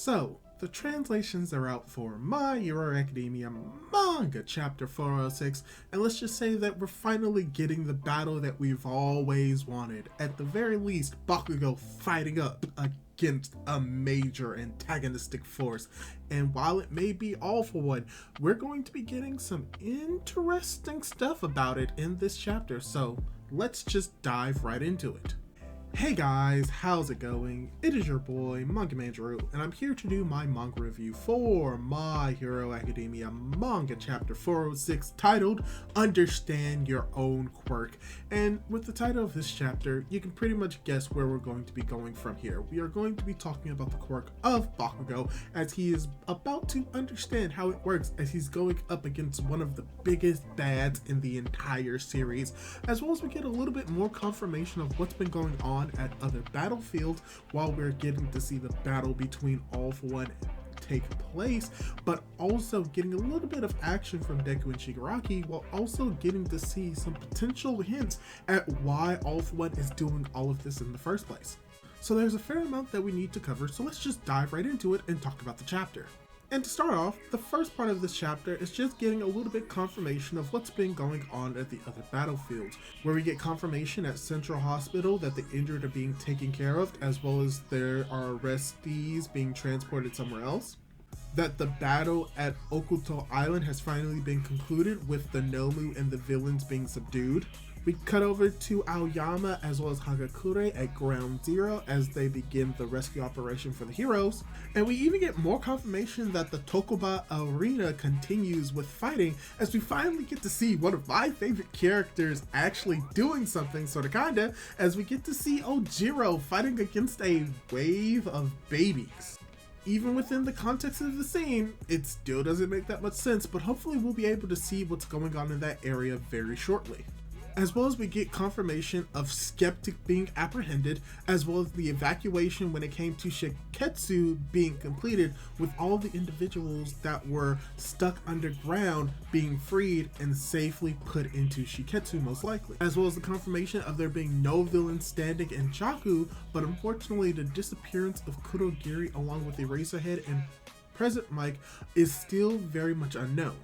So, the translations are out for My Hero Academia Manga Chapter 406, and let's just say that we're finally getting the battle that we've always wanted. At the very least, Bakugo fighting up against a major antagonistic force. And while it may be all for one, we're going to be getting some interesting stuff about it in this chapter, so let's just dive right into it. Hey guys, how's it going? It is your boy, Manga Man Drew, and I'm here to do my manga review for My Hero Academia Manga Chapter 406 titled Understand Your Own Quirk. And with the title of this chapter, you can pretty much guess where we're going to be going from here. We are going to be talking about the quirk of Bakugo as he is about to understand how it works as he's going up against one of the biggest bads in the entire series, as well as we get a little bit more confirmation of what's been going on at other battlefields while we're getting to see the battle between All For One take place, but also getting a little bit of action from Deku and Shigaraki while also getting to see some potential hints at why All For One is doing all of this in the first place. So there's a fair amount that we need to cover, so let's just dive right into it and talk about the chapter. And to start off, the first part of this chapter is just getting a little bit confirmation of what's been going on at the other battlefields, where we get confirmation at Central Hospital that the injured are being taken care of, as well as there are arrestees being transported somewhere else. That the battle at Okuto Island has finally been concluded with the Nomu and the villains being subdued. We cut over to Aoyama as well as Hagakure at Ground Zero as they begin the rescue operation for the heroes. And we even get more confirmation that the Tokuba arena continues with fighting as we finally get to see one of my favorite characters actually doing something sorta kinda, as we get to see Ojiro fighting against a wave of babies. Even within the context of the scene, it still doesn't make that much sense, but hopefully we'll be able to see what's going on in that area very shortly. As well as we get confirmation of Skeptic being apprehended, as well as the evacuation when it came to Shiketsu being completed, with all the individuals that were stuck underground being freed and safely put into Shiketsu most likely. As well as the confirmation of there being no villains standing in Jaku, but unfortunately the disappearance of Kurogiri along with Eraserhead and Present Mike is still very much unknown.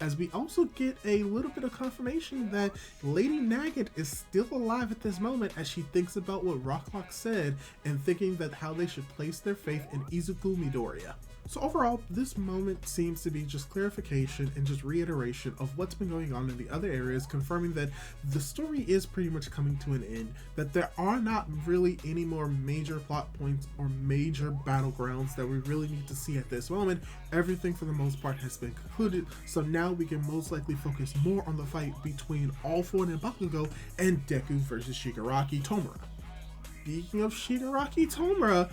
As we also get a little bit of confirmation that Lady Nagant is still alive at this moment as she thinks about what Rocklock said and thinking that how they should place their faith in Izuku Midoriya. So overall, this moment seems to be just clarification and just reiteration of what's been going on in the other areas, confirming that the story is pretty much coming to an end, that there are not really any more major plot points or major battlegrounds that we really need to see at this moment. Everything for the most part has been concluded, so now we can most likely focus more on the fight between All For One and Bakugo and Deku versus Shigaraki Tomura. Speaking of Shigaraki Tomura,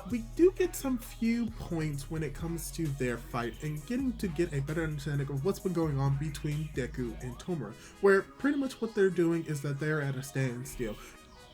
we do get some few points when it comes to their fight and getting to get a better understanding of what's been going on between Deku and Tomura, where pretty much what they're doing is that they're at a standstill.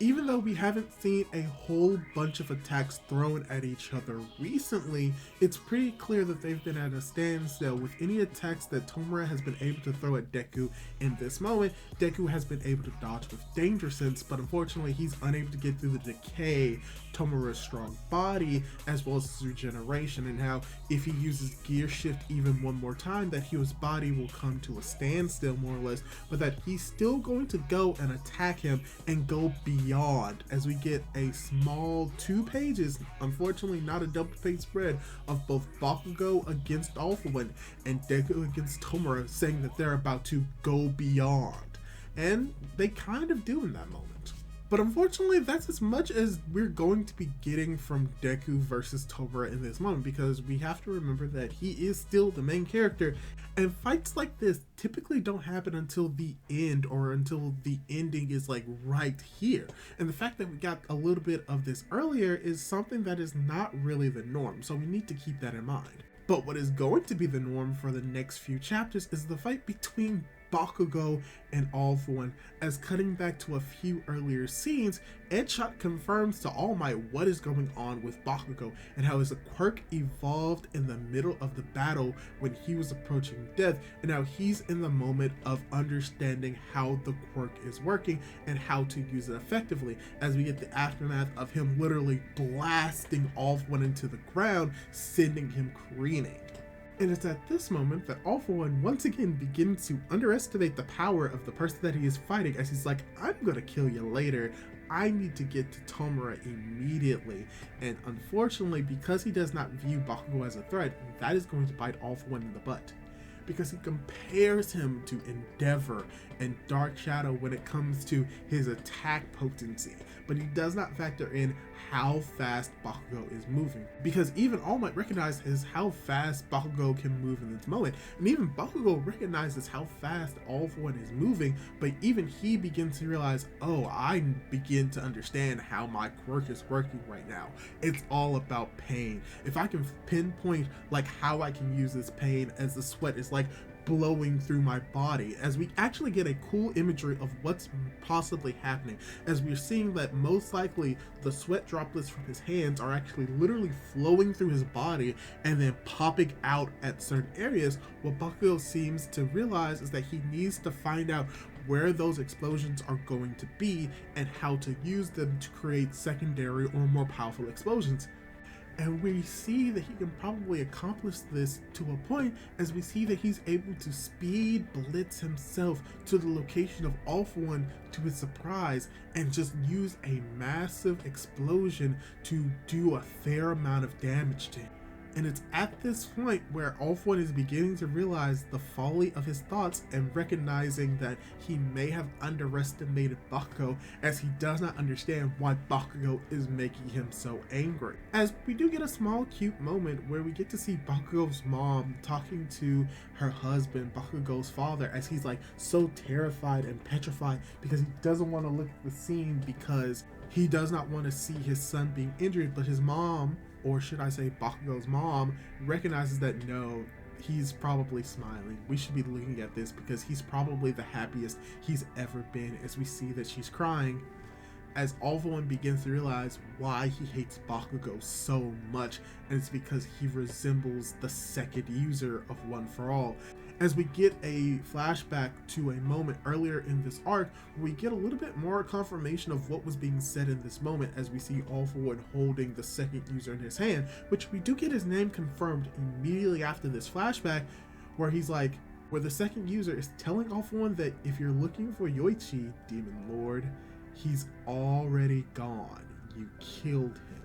Even though we haven't seen a whole bunch of attacks thrown at each other recently, it's pretty clear that they've been at a standstill with any attacks that Tomura has been able to throw at Deku in this moment. Deku has been able to dodge with Danger Sense, but unfortunately he's unable to get through the decay, Tomura's strong body, as well as his regeneration, and how if he uses Gear Shift even one more time that his body will come to a standstill more or less, but that he's still going to go and attack him and go beyond as we get a small 2 pages, unfortunately not a double page spread, of both Bakugo against All For One and Deku against Tomura saying that they're about to go beyond. And they kind of do in that moment. But unfortunately, that's as much as we're going to be getting from Deku versus Tomura in this moment, because we have to remember that he is still the main character, and fights like this typically don't happen until the end or until the ending is like right here. And the fact that we got a little bit of this earlier is something that is not really the norm, so we need to keep that in mind. But what is going to be the norm for the next few chapters is the fight between Bakugo and All For One, as cutting back to a few earlier scenes, Edgeshot confirms to All Might what is going on with Bakugo and how his quirk evolved in the middle of the battle when he was approaching death, and now he's in the moment of understanding how the quirk is working and how to use it effectively, as we get the aftermath of him literally blasting All For One into the ground, sending him careening. And it's at this moment that All For One once again begins to underestimate the power of the person that he is fighting, as he's like, I'm gonna kill you later. I need to get to Tomura immediately. And unfortunately, because he does not view Bakugo as a threat, that is going to bite All For One in the butt. Because he compares him to Endeavor and Dark Shadow when it comes to his attack potency, but he does not factor in how fast Bakugo is moving. Because even All Might recognizes how fast Bakugo can move in this moment, and even Bakugo recognizes how fast All For One is moving, but even he begins to realize, oh, I begin to understand how my quirk is working right now. It's all about pain. If I can pinpoint like how I can use this pain, as the sweat is like blowing through my body, as we actually get a cool imagery of what's possibly happening, as we're seeing that most likely the sweat droplets from his hands are actually literally flowing through his body and then popping out at certain areas. What Bakugo seems to realize is that he needs to find out where those explosions are going to be and how to use them to create secondary or more powerful explosions. And we see that he can probably accomplish this to a point, as we see that he's able to speed blitz himself to the location of All For One to his surprise and just use a massive explosion to do a fair amount of damage to him. And it's at this point where All For One is beginning to realize the folly of his thoughts and recognizing that he may have underestimated Bakugo, as he does not understand why Bakugo is making him so angry. As we do get a small cute moment where we get to see Bakugo's mom talking to her husband, Bakugo's father, as he's like so terrified and petrified because he doesn't want to look at the scene because he does not want to see his son being injured, but his mom, or should I say Bakugo's mom, recognizes that no, he's probably smiling. We should be looking at this because he's probably the happiest he's ever been, as we see that she's crying, as All For One begins to realize why he hates Bakugo so much, and it's because he resembles the second user of One For All. As we get a flashback to a moment earlier in this arc, we get a little bit more confirmation of what was being said in this moment, as we see All For One holding the second user in his hand, which we do get his name confirmed immediately after this flashback, where he's like, where the second user is telling All For One that if you're looking for Yoichi, Demon Lord, he's already gone. You killed him.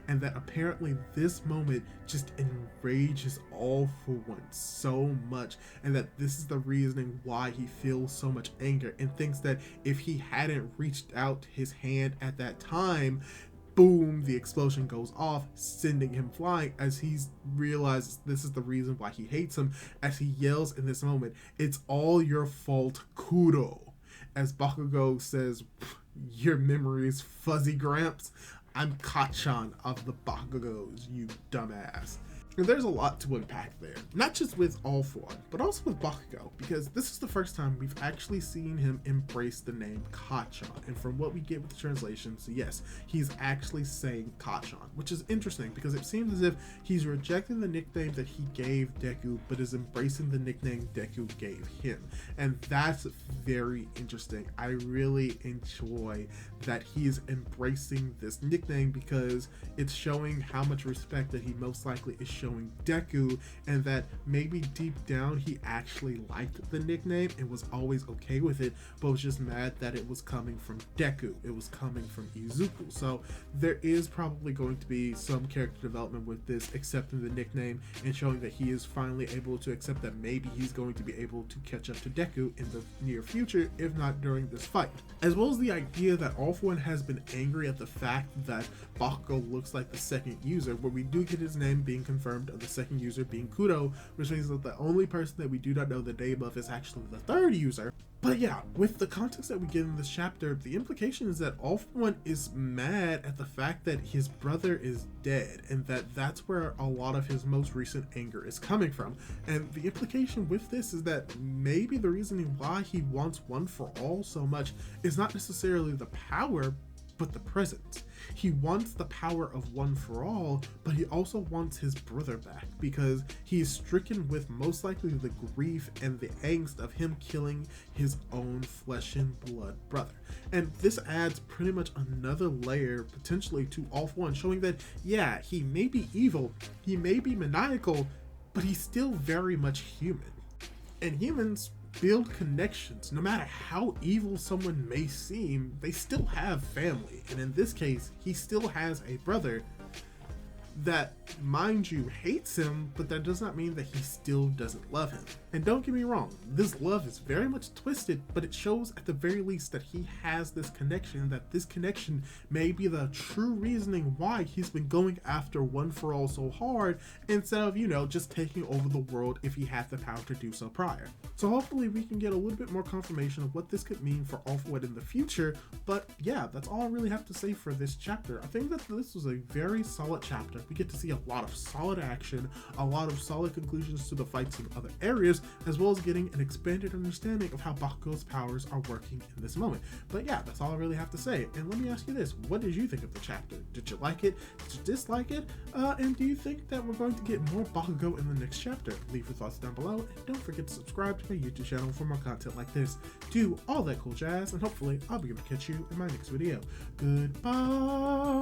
And that apparently this moment just enrages All For One so much, and that this is the reasoning why he feels so much anger and thinks that if he hadn't reached out his hand at that time, boom, the explosion goes off, sending him flying, as he realizes this is the reason why he hates him, as he yells in this moment, "It's all your fault, Kuro." As Bakugo says, "Your memory is fuzzy, Gramps. I'm Kachan of the Bakugo'S, you dumbass." And there's a lot to unpack there, not just with All For One, but also with Bakugo, because this is the first time we've actually seen him embrace the name Kachan. And from what we get with the translations, yes, he's actually saying Kachan, which is interesting because it seems as if he's rejecting the nickname that he gave Deku, but is embracing the nickname Deku gave him. And that's very interesting. I really enjoy that he is embracing this nickname, because it's showing how much respect that he most likely is showing Deku, and that maybe deep down he actually liked the nickname and was always okay with it, but was just mad that it was coming from Deku, it was coming from Izuku. So there is probably going to be some character development with this, accepting the nickname and showing that he is finally able to accept that maybe he's going to be able to catch up to Deku in the near future, if not during this fight. As well as the idea that All For One has been angry at the fact that Bakugo looks like the second user, where we do get his name being confirmed confirmed of the second user being Kudo, which means that the only person that we do not know the name of is actually the third user. But yeah, with the context that we get in this chapter, the implication is that All For One is mad at the fact that his brother is dead, and that's where a lot of his most recent anger is coming from. And the implication with this is that maybe the reasoning why he wants One For All so much is not necessarily the power, but the present. He wants the power of One For All, but he also wants his brother back because he is stricken with most likely the grief and the angst of him killing his own flesh and blood brother. And this adds pretty much another layer potentially to All For One, showing that yeah, he may be evil, he may be maniacal, but he's still very much human. And humans build connections. No matter how evil someone may seem, they still have family. And in this case, he still has a brother that, mind you, hates him, but that does not mean that he still doesn't love him. And don't get me wrong, this love is very much twisted, but it shows at the very least that he has this connection, that this connection may be the true reasoning why he's been going after One For All so hard, instead of, you know, just taking over the world if he had the power to do so prior. So hopefully we can get a little bit more confirmation of what this could mean for All For One in the future, but yeah, that's all I really have to say for this chapter. I think that this was a very solid chapter. We get to see a lot of solid action, a lot of solid conclusions to the fights in other areas, as well as getting an expanded understanding of how Bakugo's powers are working in this moment. But yeah, that's all I really have to say. And let me ask you this, what did you think of the chapter? Did you like it? Did you dislike it? And do you think that we're going to get more Bakugo in the next chapter? Leave your thoughts down below, and don't forget to subscribe to my YouTube channel for more content like this. Do all that cool jazz, and hopefully I'll be able to catch you in my next video. Goodbye!